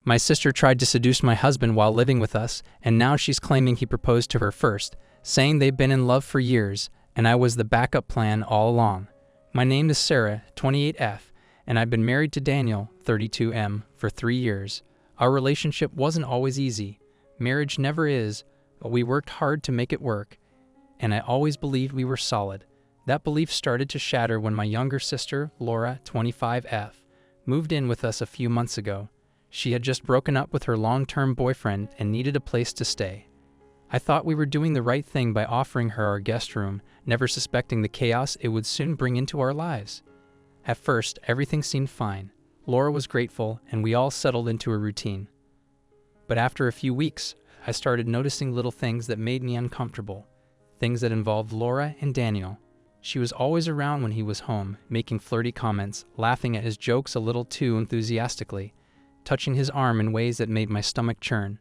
My sister tried to seduce my husband while living with us, and now she's claiming he proposed to her first, saying they've been in love for years, and I was the backup plan all along. My name is Sarah, 28F, and I've been married to Daniel, 32M, for 3 years. Our relationship wasn't always easy. Marriage never is, but we worked hard to make it work, and I always believed we were solid. That belief started to shatter when my younger sister, Laura, 25F, moved in with us a few months ago. She had just broken up with her long-term boyfriend and needed a place to stay. I thought we were doing the right thing by offering her our guest room, never suspecting the chaos it would soon bring into our lives. At first, everything seemed fine. Laura was grateful, and we all settled into a routine. But after a few weeks, I started noticing little things that made me uncomfortable, things that involved Laura and Daniel. She was always around when he was home, making flirty comments, laughing at his jokes a little too enthusiastically, touching his arm in ways that made my stomach churn.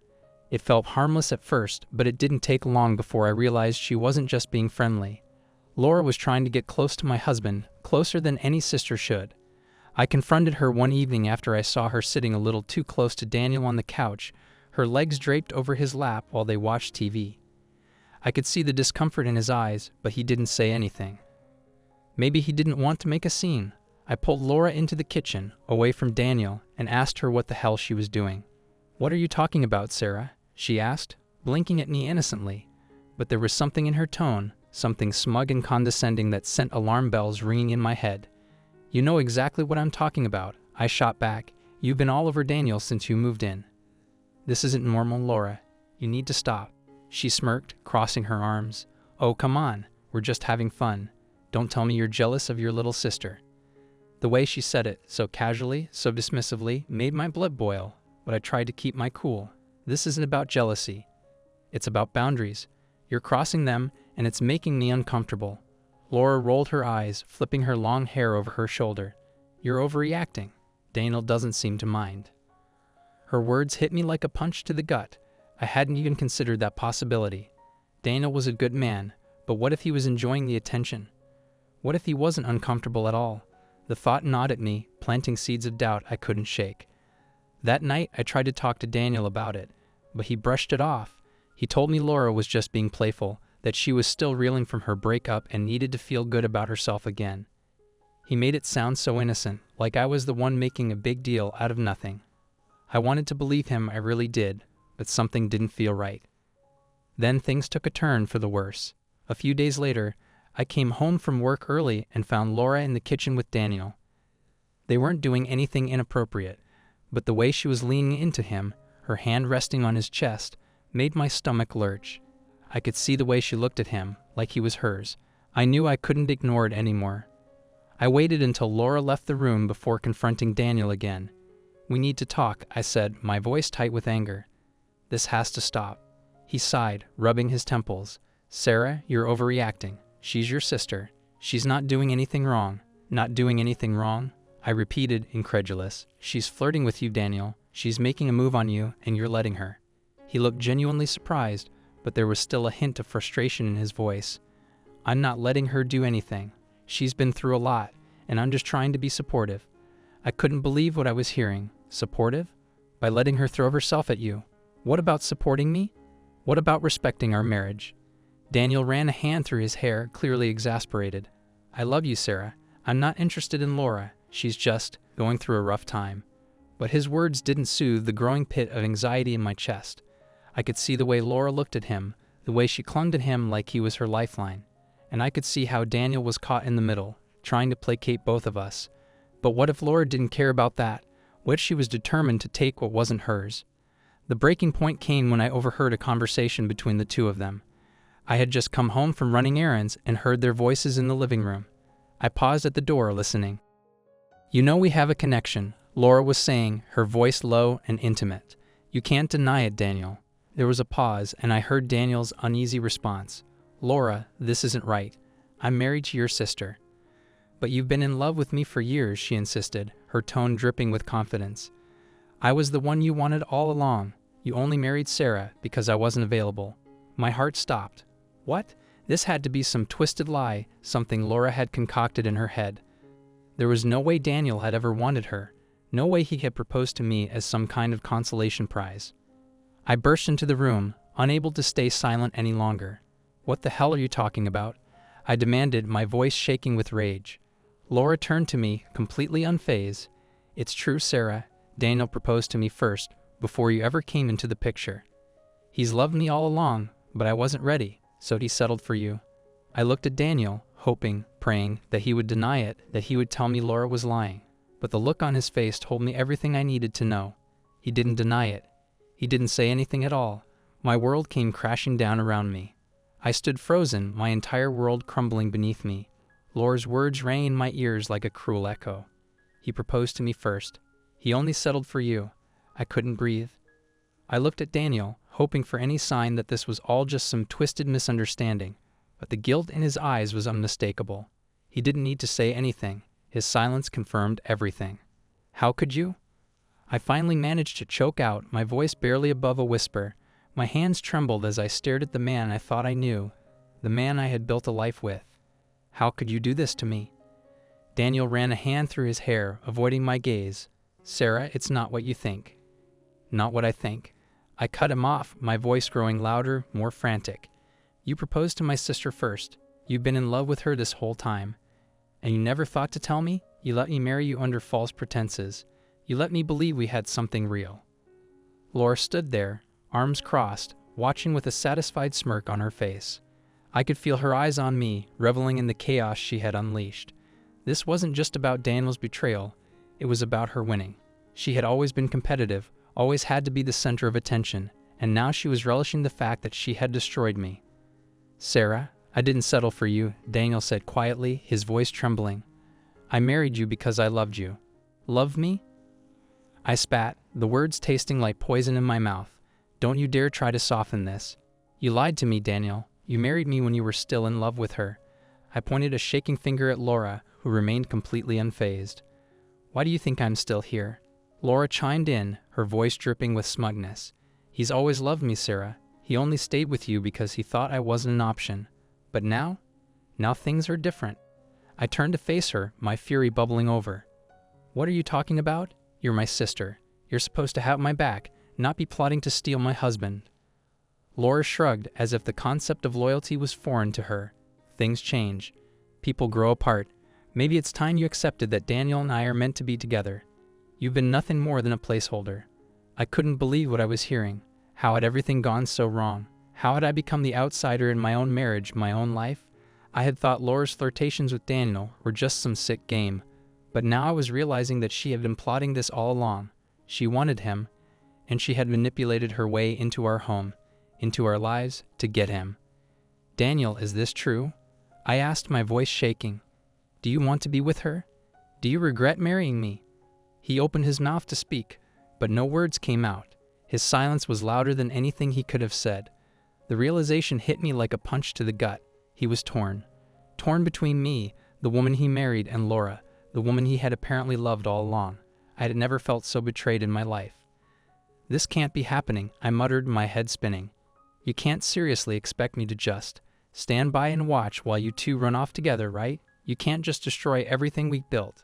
It felt harmless at first, but it didn't take long before I realized she wasn't just being friendly. Laura was trying to get close to my husband, closer than any sister should. I confronted her one evening after I saw her sitting a little too close to Daniel on the couch, her legs draped over his lap while they watched TV. I could see the discomfort in his eyes, but he didn't say anything. Maybe he didn't want to make a scene. I pulled Laura into the kitchen, away from Daniel, and asked her what the hell she was doing. "What are you talking about, Sarah?" she asked, blinking at me innocently. But there was something in her tone, something smug and condescending that sent alarm bells ringing in my head. "You know exactly what I'm talking about," I shot back. "You've been all over Daniel since you moved in. This isn't normal, Laura. You need to stop." She smirked, crossing her arms. "Oh, come on. We're just having fun. Don't tell me you're jealous of your little sister." The way she said it, so casually, so dismissively, made my blood boil, but I tried to keep my cool. This isn't about jealousy. It's about boundaries. You're crossing them, and it's making me uncomfortable. Laura rolled her eyes, flipping her long hair over her shoulder. "You're overreacting. Daniel doesn't seem to mind." Her words hit me like a punch to the gut. I hadn't even considered that possibility. Daniel was a good man, but what if he was enjoying the attention? What if he wasn't uncomfortable at all? The thought gnawed at me, planting seeds of doubt I couldn't shake. That night, I tried to talk to Daniel about it, but he brushed it off. He told me Laura was just being playful, that she was still reeling from her breakup and needed to feel good about herself again. He made it sound so innocent, like I was the one making a big deal out of nothing. I wanted to believe him, I really did, but something didn't feel right. Then things took a turn for the worse. A few days later, I came home from work early and found Laura in the kitchen with Daniel. They weren't doing anything inappropriate, but the way she was leaning into him, her hand resting on his chest, made my stomach lurch. I could see the way she looked at him, like he was hers. I knew I couldn't ignore it anymore. I waited until Laura left the room before confronting Daniel again. "We need to talk," I said, my voice tight with anger. "This has to stop." He sighed, rubbing his temples. "Sarah, you're overreacting. She's your sister. She's not doing anything wrong." "Not doing anything wrong?" I repeated, incredulous. "She's flirting with you, Daniel. She's making a move on you, and you're letting her." He looked genuinely surprised, but there was still a hint of frustration in his voice. "I'm not letting her do anything. She's been through a lot, and I'm just trying to be supportive." I couldn't believe what I was hearing. Supportive? By letting her throw herself at you? What about supporting me? What about respecting our marriage? Daniel ran a hand through his hair, clearly exasperated. "I love you, Sarah. I'm not interested in Laura. She's just going through a rough time." But his words didn't soothe the growing pit of anxiety in my chest. I could see the way Laura looked at him, the way she clung to him like he was her lifeline. And I could see how Daniel was caught in the middle, trying to placate both of us. But what if Laura didn't care about that? What if she was determined to take what wasn't hers? The breaking point came when I overheard a conversation between the two of them. I had just come home from running errands and heard their voices in the living room. I paused at the door, listening. "You know we have a connection," Laura was saying, her voice low and intimate. "You can't deny it, Daniel." There was a pause, and I heard Daniel's uneasy response. "Laura, this isn't right. I'm married to your sister." "But you've been in love with me for years," she insisted, her tone dripping with confidence. "I was the one you wanted all along. You only married Sarah because I wasn't available." My heart stopped. What? This had to be some twisted lie, something Laura had concocted in her head. There was no way Daniel had ever wanted her. No way he had proposed to me as some kind of consolation prize. I burst into the room, unable to stay silent any longer. "What the hell are you talking about?" I demanded, my voice shaking with rage. Laura turned to me, completely unfazed. "It's true, Sarah. Daniel proposed to me first, before you ever came into the picture. He's loved me all along, but I wasn't ready, so he settled for you." I looked at Daniel, hoping, praying, that he would deny it, that he would tell me Laura was lying. But the look on his face told me everything I needed to know. He didn't deny it. He didn't say anything at all. My world came crashing down around me. I stood frozen, my entire world crumbling beneath me. Laura's words rang in my ears like a cruel echo. "He proposed to me first. He only settled for you." I couldn't breathe. I looked at Daniel, hoping for any sign that this was all just some twisted misunderstanding, but the guilt in his eyes was unmistakable. He didn't need to say anything. His silence confirmed everything. "How could you?" I finally managed to choke out, my voice barely above a whisper. My hands trembled as I stared at the man I thought I knew, the man I had built a life with. "How could you do this to me?" Daniel ran a hand through his hair, avoiding my gaze. "Sarah, it's not what you think." "Not what I think." I cut him off, my voice growing louder, more frantic. "You proposed to my sister first. You've been in love with her this whole time. And you never thought to tell me? You let me marry you under false pretenses. You let me believe we had something real." Laura stood there, arms crossed, watching with a satisfied smirk on her face. I could feel her eyes on me, reveling in the chaos she had unleashed. This wasn't just about Daniel's betrayal, it was about her winning. She had always been competitive, always had to be the center of attention, and now she was relishing the fact that she had destroyed me. "Sarah, I didn't settle for you," Daniel said quietly, his voice trembling. "I married you because I loved you." "Love me?" I spat, the words tasting like poison in my mouth. "Don't you dare try to soften this. You lied to me, Daniel. You married me when you were still in love with her." I pointed a shaking finger at Laura, who remained completely unfazed. "Why do you think I'm still here?" Laura chimed in, her voice dripping with smugness. "He's always loved me, Sarah. He only stayed with you because he thought I wasn't an option. But now things are different." I turned to face her, my fury bubbling over. "What are you talking about? You're my sister. You're supposed to have my back, not be plotting to steal my husband." Laura shrugged, as if the concept of loyalty was foreign to her. "Things change. People grow apart. Maybe it's time you accepted that Daniel and I are meant to be together. You've been nothing more than a placeholder." I couldn't believe what I was hearing. How had everything gone so wrong? How had I become the outsider in my own marriage, my own life? I had thought Laura's flirtations with Daniel were just some sick game, but now I was realizing that she had been plotting this all along. She wanted him, and she had manipulated her way into our home, into our lives, to get him. "Daniel, is this true?" I asked, my voice shaking. "Do you want to be with her? Do you regret marrying me?" He opened his mouth to speak, but no words came out. His silence was louder than anything he could have said. The realization hit me like a punch to the gut. He was torn. Torn between me, the woman he married, and Laura, the woman he had apparently loved all along. I had never felt so betrayed in my life. "This can't be happening," I muttered, my head spinning. "You can't seriously expect me to just stand by and watch while you two run off together, right? You can't just destroy everything we built."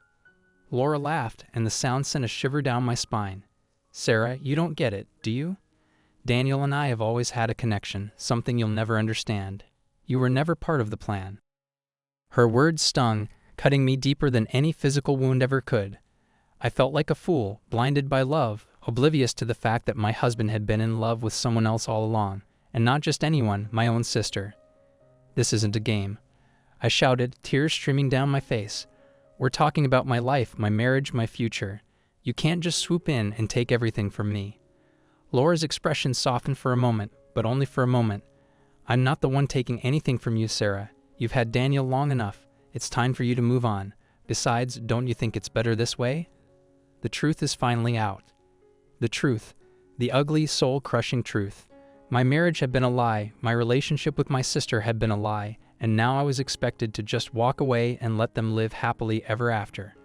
Laura laughed, and the sound sent a shiver down my spine. "Sarah, you don't get it, do you? Daniel and I have always had a connection, something you'll never understand. You were never part of the plan." Her words stung, cutting me deeper than any physical wound ever could. I felt like a fool, blinded by love, oblivious to the fact that my husband had been in love with someone else all along, and not just anyone, my own sister. "This isn't a game," I shouted, tears streaming down my face. "We're talking about my life, my marriage, my future. You can't just swoop in and take everything from me." Laura's expression softened for a moment, but only for a moment. "I'm not the one taking anything from you, Sarah. You've had Daniel long enough. It's time for you to move on. Besides, don't you think it's better this way?" The truth is finally out. The truth. The ugly, soul-crushing truth. My marriage had been a lie, my relationship with my sister had been a lie, and now I was expected to just walk away and let them live happily ever after.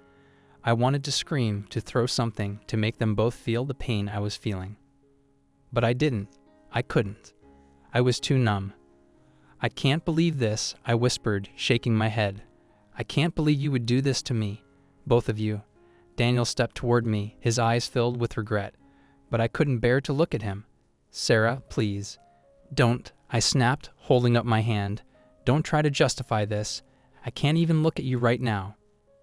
I wanted to scream, to throw something, to make them both feel the pain I was feeling. But I didn't. I couldn't. I was too numb. "I can't believe this," I whispered, shaking my head. "I can't believe you would do this to me. Both of you. Daniel stepped toward me, his eyes filled with regret. But I couldn't bear to look at him. "Sarah, please." "Don't," I snapped, holding up my hand. "Don't try to justify this. I can't even look at you right now."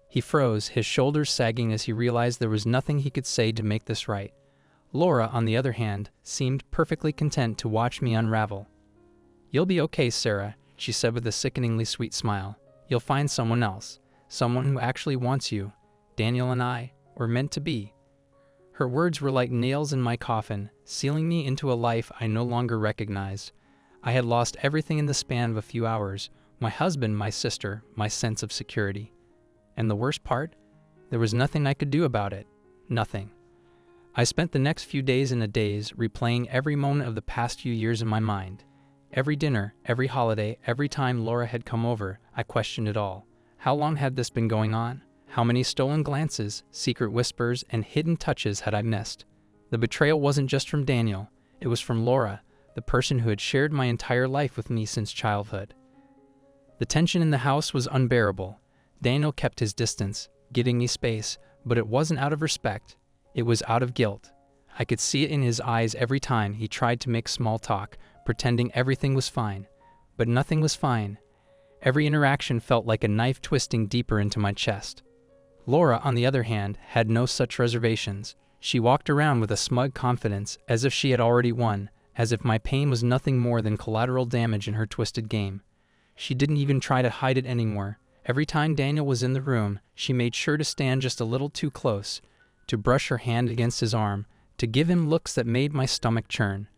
He froze, his shoulders sagging as he realized there was nothing he could say to make this right. Laura, on the other hand, seemed perfectly content to watch me unravel. "You'll be okay, Sarah," she said with a sickeningly sweet smile. "You'll find someone else, someone who actually wants you. Daniel and I were meant to be." Her words were like nails in my coffin, sealing me into a life I no longer recognized. I had lost everything in the span of a few hours: my husband, my sister, my sense of security. And the worst part? There was nothing I could do about it. Nothing. I spent the next few days in a daze, replaying every moment of the past few years in my mind. Every dinner, every holiday, every time Laura had come over, I questioned it all. How long had this been going on? How many stolen glances, secret whispers, and hidden touches had I missed? The betrayal wasn't just from Daniel. It was from Laura, the person who had shared my entire life with me since childhood. The tension in the house was unbearable. Daniel kept his distance, giving me space, but it wasn't out of respect. It was out of guilt. I could see it in his eyes every time he tried to make small talk, pretending everything was fine. But nothing was fine. Every interaction felt like a knife twisting deeper into my chest. Laura, on the other hand, had no such reservations. She walked around with a smug confidence, as if she had already won, as if my pain was nothing more than collateral damage in her twisted game. She didn't even try to hide it anymore. Every time Daniel was in the room, she made sure to stand just a little too close, to brush her hand against his arm, to give him looks that made my stomach churn.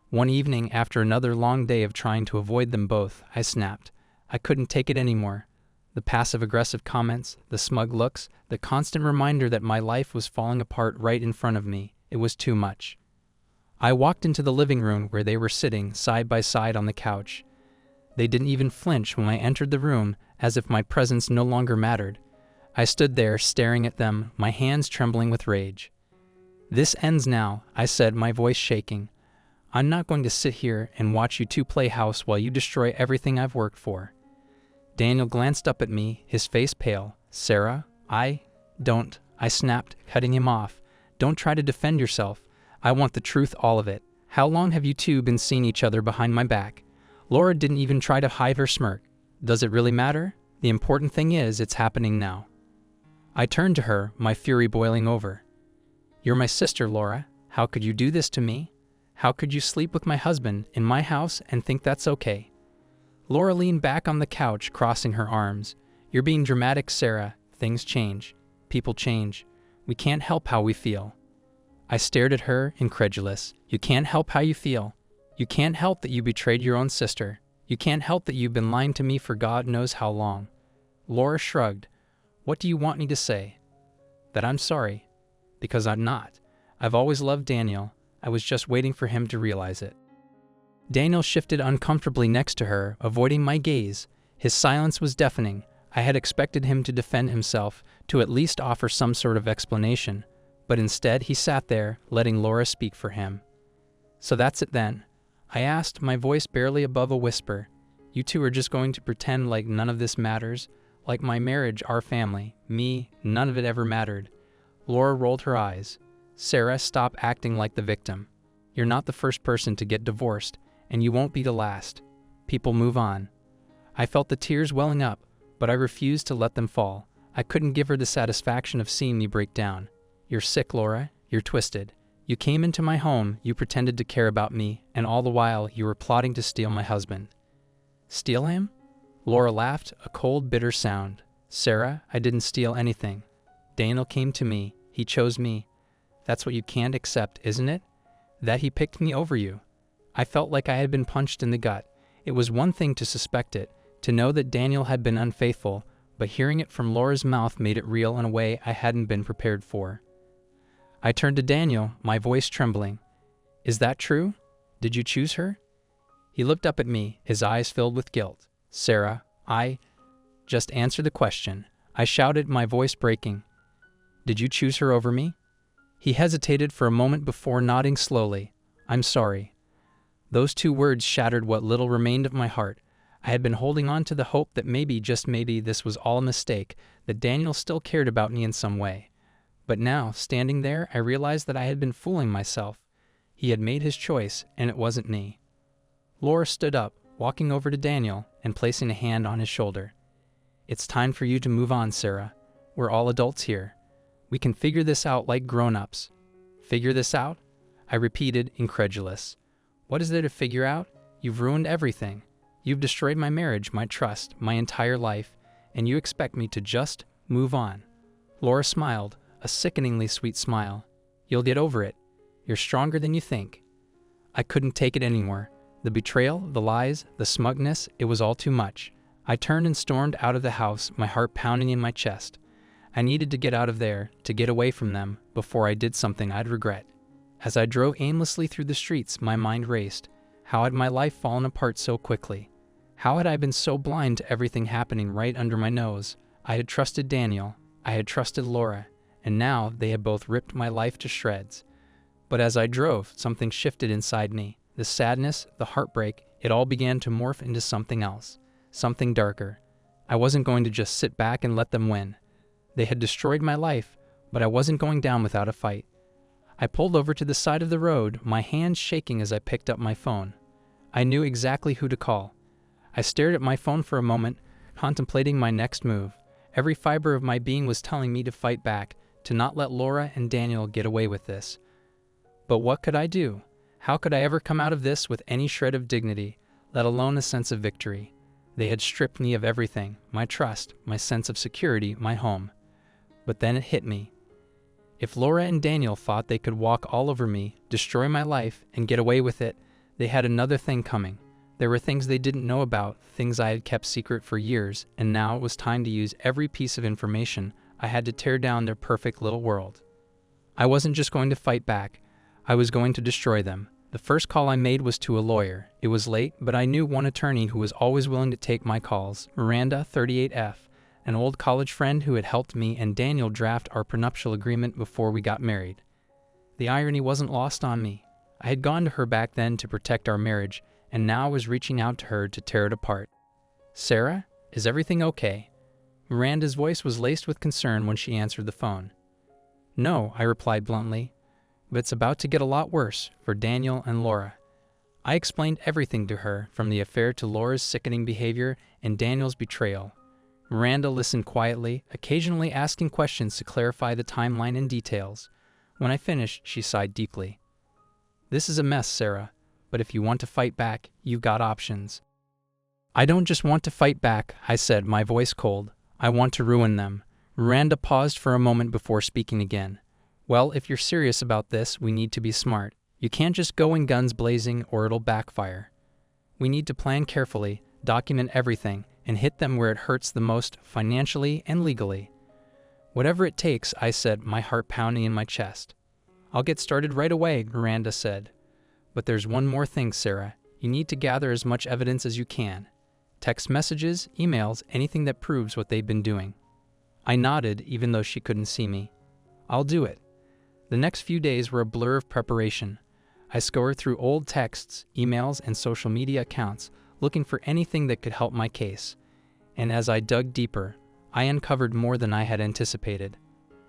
One evening, after another long day of trying to avoid them both, I snapped. I couldn't take it anymore. The passive-aggressive comments, the smug looks, the constant reminder that my life was falling apart right in front of me. It was too much. I walked into the living room where they were sitting side by side on the couch. They didn't even flinch when I entered the room, as if my presence no longer mattered. I stood there staring at them, my hands trembling with rage. "This ends now," I said, my voice shaking. "I'm not going to sit here and watch you two play house while you destroy everything I've worked for." Daniel glanced up at me, his face pale. "Sarah, don't," I snapped, cutting him off. "Don't try to defend yourself. I want the truth, all of it. How long have you two been seeing each other behind my back?" Laura didn't even try to hide her smirk. "Does it really matter? The important thing is, it's happening now." I turned to her, my fury boiling over. "You're my sister, Laura. How could you do this to me? How could you sleep with my husband in my house and think that's okay?" Laura leaned back on the couch, crossing her arms. "You're being dramatic, Sarah. Things change. People change. We can't help how we feel." I stared at her, incredulous. "You can't help how you feel. You can't help that you betrayed your own sister. You can't help that you've been lying to me for God knows how long." Laura shrugged. "What do you want me to say?" "That I'm sorry." "Because I'm not. I've always loved Daniel. I was just waiting for him to realize it." Daniel shifted uncomfortably next to her, avoiding my gaze. His silence was deafening. I had expected him to defend himself, to at least offer some sort of explanation. But instead, he sat there, letting Laura speak for him. "So that's it then?" I asked, my voice barely above a whisper. "You two are just going to pretend like none of this matters? Like my marriage, our family, me, none of it ever mattered?" Laura rolled her eyes. "Sarah, stop acting like the victim. You're not the first person to get divorced, and you won't be the last. People move on." I felt the tears welling up, but I refused to let them fall. I couldn't give her the satisfaction of seeing me break down. "You're sick, Laura. You're twisted. You came into my home, you pretended to care about me, and all the while you were plotting to steal my husband." "Steal him?" Laura laughed, a cold, bitter sound. "Sarah, I didn't steal anything. Daniel came to me. He chose me. That's what you can't accept, isn't it? That he picked me over you." I felt like I had been punched in the gut. It was one thing to suspect it, to know that Daniel had been unfaithful, but hearing it from Laura's mouth made it real in a way I hadn't been prepared for. I turned to Daniel, my voice trembling. "Is that true? Did you choose her?" He looked up at me, his eyes filled with guilt. "Sarah, just answer the question." I shouted, my voice breaking. "Did you choose her over me?" He hesitated for a moment before nodding slowly. "I'm sorry." Those two words shattered what little remained of my heart. I had been holding on to the hope that maybe, just maybe, this was all a mistake, that Daniel still cared about me in some way. But now, standing there, I realized that I had been fooling myself. He had made his choice, and it wasn't me. Laura stood up, walking over to Daniel and placing a hand on his shoulder. "It's time for you to move on, Sarah. We're all adults here. We can figure this out like grown-ups." "Figure this out?" I repeated, incredulous. "What is there to figure out? You've ruined everything. You've destroyed my marriage, my trust, my entire life, and you expect me to just move on." Laura smiled, a sickeningly sweet smile. "You'll get over it. You're stronger than you think." I couldn't take it anymore. The betrayal, the lies, the smugness, it was all too much. I turned and stormed out of the house, my heart pounding in my chest. I needed to get out of there, to get away from them, before I did something I'd regret. As I drove aimlessly through the streets, my mind raced. How had my life fallen apart so quickly? How had I been so blind to everything happening right under my nose? I had trusted Daniel, I had trusted Laura, and now they had both ripped my life to shreds. But as I drove, something shifted inside me. The sadness, the heartbreak, it all began to morph into something else, something darker. I wasn't going to just sit back and let them win. They had destroyed my life, but I wasn't going down without a fight. I pulled over to the side of the road, my hands shaking as I picked up my phone. I knew exactly who to call. I stared at my phone for a moment, contemplating my next move. Every fiber of my being was telling me to fight back, to not let Laura and Daniel get away with this. But what could I do? How could I ever come out of this with any shred of dignity, let alone a sense of victory? They had stripped me of everything, my trust, my sense of security, my home. But then it hit me. If Laura and Daniel thought they could walk all over me, destroy my life, and get away with it, they had another thing coming. There were things they didn't know about, things I had kept secret for years, and now it was time to use every piece of information. I had to tear down their perfect little world. I wasn't just going to fight back. I was going to destroy them. The first call I made was to a lawyer. It was late, but I knew one attorney who was always willing to take my calls, Miranda, 38F, an old college friend who had helped me and Daniel draft our prenuptial agreement before we got married. The irony wasn't lost on me. I had gone to her back then to protect our marriage, and now I was reaching out to her to tear it apart. "Sarah, is everything okay?" Miranda's voice was laced with concern when she answered the phone. "No," I replied bluntly, "but it's about to get a lot worse for Daniel and Laura." I explained everything to her, from the affair to Laura's sickening behavior and Daniel's betrayal. Miranda listened quietly, occasionally asking questions to clarify the timeline and details. When I finished, she sighed deeply. "This is a mess, Sarah, but if you want to fight back, you've got options." "I don't just want to fight back," I said, my voice cold. "I want to ruin them." Miranda paused for a moment before speaking again. "Well, if you're serious about this, we need to be smart. You can't just go in guns blazing or it'll backfire. We need to plan carefully, document everything, and hit them where it hurts the most, financially and legally." "Whatever it takes," I said, my heart pounding in my chest. "I'll get started right away," Miranda said. "But there's one more thing, Sarah. You need to gather as much evidence as you can. Text messages, emails, anything that proves what they've been doing." I nodded, even though she couldn't see me. "I'll do it." The next few days were a blur of preparation. I scoured through old texts, emails, and social media accounts, looking for anything that could help my case. And as I dug deeper, I uncovered more than I had anticipated.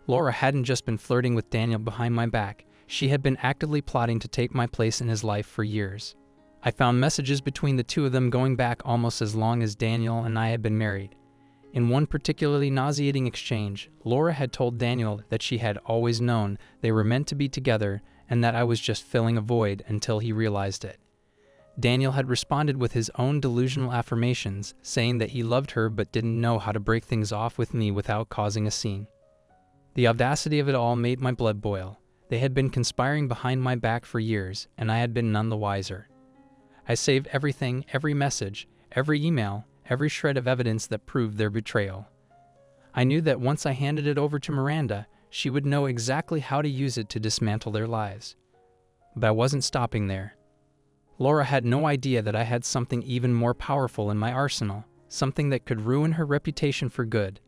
Laura hadn't just been flirting with Daniel behind my back. She had been actively plotting to take my place in his life for years. I found messages between the two of them going back almost as long as Daniel and I had been married. In one particularly nauseating exchange, Laura had told Daniel that she had always known they were meant to be together and that I was just filling a void until he realized it. Daniel had responded with his own delusional affirmations, saying that he loved her but didn't know how to break things off with me without causing a scene. The audacity of it all made my blood boil. They had been conspiring behind my back for years, and I had been none the wiser. I saved everything, every message, every email, every shred of evidence that proved their betrayal. I knew that once I handed it over to Miranda, she would know exactly how to use it to dismantle their lives. But I wasn't stopping there. Laura had no idea that I had something even more powerful in my arsenal, something that could ruin her reputation for good.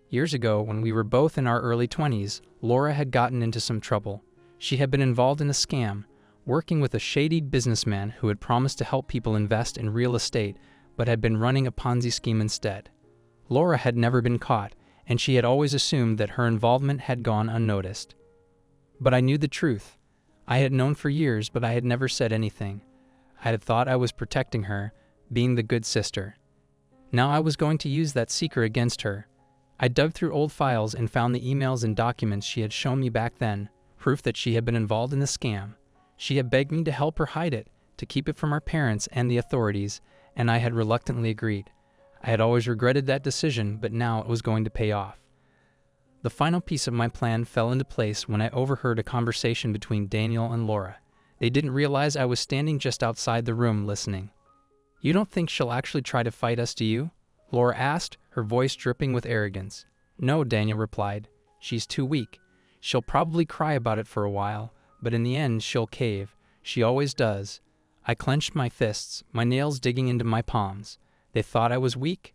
Years ago, when we were both in our early 20s, Laura had gotten into some trouble. She had been involved in a scam, working with a shady businessman who had promised to help people invest in real estate, but had been running a Ponzi scheme instead. Laura had never been caught, and she had always assumed that her involvement had gone unnoticed. But I knew the truth. I had known for years, but I had never said anything. I had thought I was protecting her, being the good sister. Now I was going to use that secret against her. I dug through old files and found the emails and documents she had shown me back then, proof that she had been involved in the scam. She had begged me to help her hide it, to keep it from our parents and the authorities, and I had reluctantly agreed. I had always regretted that decision, but now it was going to pay off. The final piece of my plan fell into place when I overheard a conversation between Daniel and Laura. They didn't realize I was standing just outside the room listening. "You don't think she'll actually try to fight us, do you?" Laura asked, her voice dripping with arrogance. "No," Daniel replied. "She's too weak. She'll probably cry about it for a while, but in the end she'll cave. She always does." I clenched my fists, my nails digging into my palms. They thought I was weak.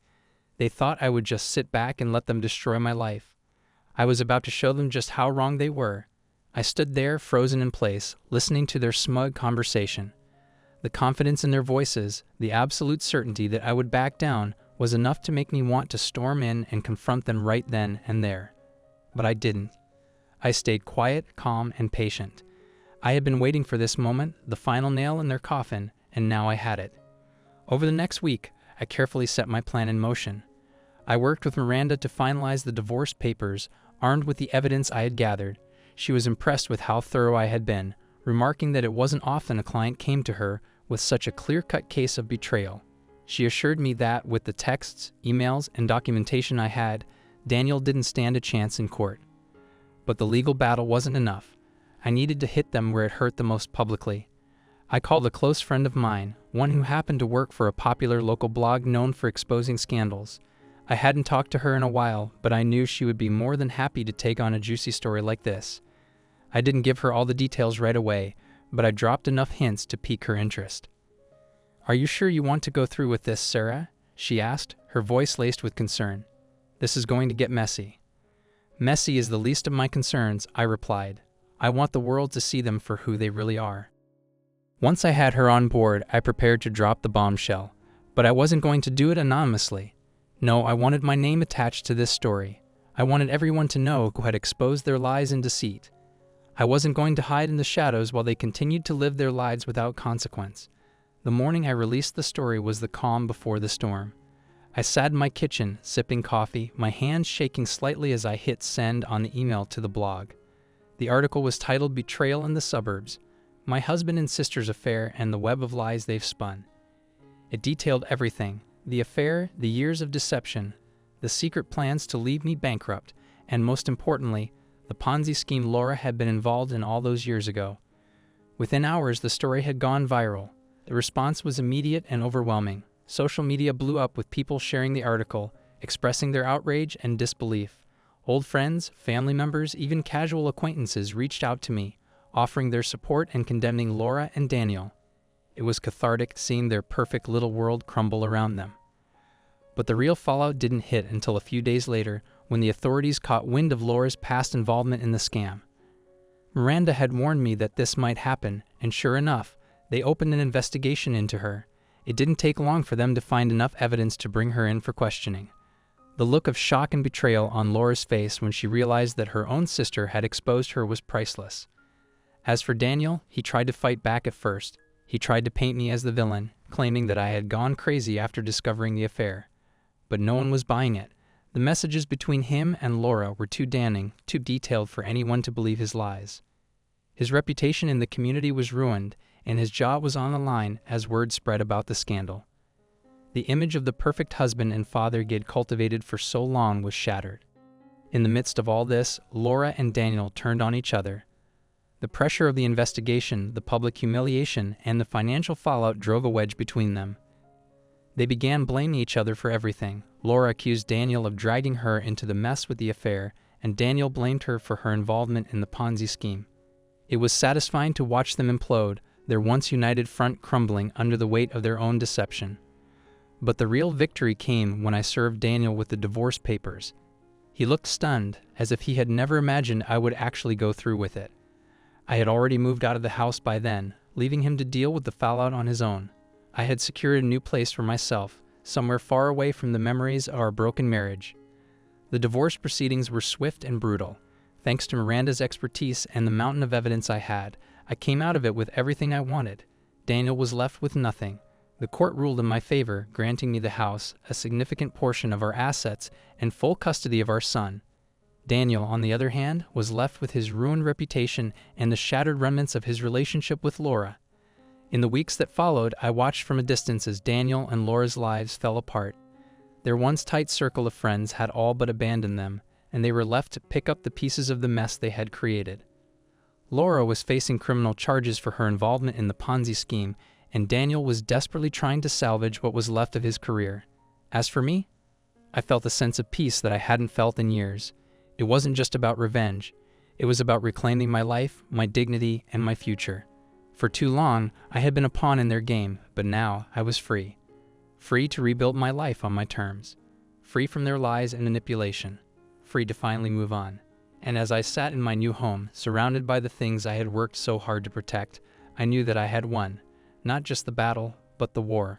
They thought I would just sit back and let them destroy my life. I was about to show them just how wrong they were. I stood there, frozen in place, listening to their smug conversation. The confidence in their voices, the absolute certainty that I would back down, was enough to make me want to storm in and confront them right then and there. But I didn't. I stayed quiet, calm, and patient. I had been waiting for this moment, the final nail in their coffin, and now I had it. Over the next week, I carefully set my plan in motion. I worked with Miranda to finalize the divorce papers, armed with the evidence I had gathered. She was impressed with how thorough I had been, remarking that it wasn't often a client came to her with such a clear-cut case of betrayal. She assured me that, with the texts, emails, and documentation I had, Daniel didn't stand a chance in court. But the legal battle wasn't enough. I needed to hit them where it hurt the most publicly. I called a close friend of mine, one who happened to work for a popular local blog known for exposing scandals. I hadn't talked to her in a while, but I knew she would be more than happy to take on a juicy story like this. I didn't give her all the details right away, but I dropped enough hints to pique her interest. "Are you sure you want to go through with this, Sarah?" she asked, her voice laced with concern. "This is going to get messy." "Messy is the least of my concerns," I replied. "I want the world to see them for who they really are." Once I had her on board, I prepared to drop the bombshell, but I wasn't going to do it anonymously. No, I wanted my name attached to this story. I wanted everyone to know who had exposed their lies and deceit. I wasn't going to hide in the shadows while they continued to live their lives without consequence. The morning I released the story was the calm before the storm. I sat in my kitchen, sipping coffee, my hands shaking slightly as I hit send on the email to the blog. The article was titled "Betrayal in the Suburbs: My Husband and Sister's Affair and the Web of Lies They've Spun." It detailed everything: the affair, the years of deception, the secret plans to leave me bankrupt, and most importantly, the Ponzi scheme Laura had been involved in all those years ago. Within hours, the story had gone viral. The response was immediate and overwhelming. Social media blew up with people sharing the article, expressing their outrage and disbelief. Old friends, family members, even casual acquaintances reached out to me, offering their support and condemning Laura and Daniel. It was cathartic seeing their perfect little world crumble around them. But the real fallout didn't hit until a few days later, when the authorities caught wind of Laura's past involvement in the scam. Miranda had warned me that this might happen, and sure enough, they opened an investigation into her. It didn't take long for them to find enough evidence to bring her in for questioning. The look of shock and betrayal on Laura's face when she realized that her own sister had exposed her was priceless. As for Daniel, he tried to fight back at first. He tried to paint me as the villain, claiming that I had gone crazy after discovering the affair. But no one was buying it. The messages between him and Laura were too damning, too detailed for anyone to believe his lies. His reputation in the community was ruined, and his job was on the line as word spread about the scandal. The image of the perfect husband and father he had cultivated for so long was shattered. In the midst of all this, Laura and Daniel turned on each other. The pressure of the investigation, the public humiliation, and the financial fallout drove a wedge between them. They began blaming each other for everything. Laura accused Daniel of dragging her into the mess with the affair, and Daniel blamed her for her involvement in the Ponzi scheme. It was satisfying to watch them implode, their once united front crumbling under the weight of their own deception. But the real victory came when I served Daniel with the divorce papers. He looked stunned, as if he had never imagined I would actually go through with it. I had already moved out of the house by then, leaving him to deal with the fallout on his own. I had secured a new place for myself, somewhere far away from the memories of our broken marriage. The divorce proceedings were swift and brutal. Thanks to Miranda's expertise and the mountain of evidence I had, I came out of it with everything I wanted. Daniel was left with nothing. The court ruled in my favor, granting me the house, a significant portion of our assets, and full custody of our son. Daniel, on the other hand, was left with his ruined reputation and the shattered remnants of his relationship with Laura. In the weeks that followed, I watched from a distance as Daniel and Laura's lives fell apart. Their once tight circle of friends had all but abandoned them, and they were left to pick up the pieces of the mess they had created. Laura was facing criminal charges for her involvement in the Ponzi scheme, and Daniel was desperately trying to salvage what was left of his career. As for me, I felt a sense of peace that I hadn't felt in years. It wasn't just about revenge. It was about reclaiming my life, my dignity, and my future. For too long, I had been a pawn in their game, but now I was free. Free to rebuild my life on my terms. Free from their lies and manipulation. Free to finally move on. And as I sat in my new home, surrounded by the things I had worked so hard to protect, I knew that I had won. Not just the battle, but the war.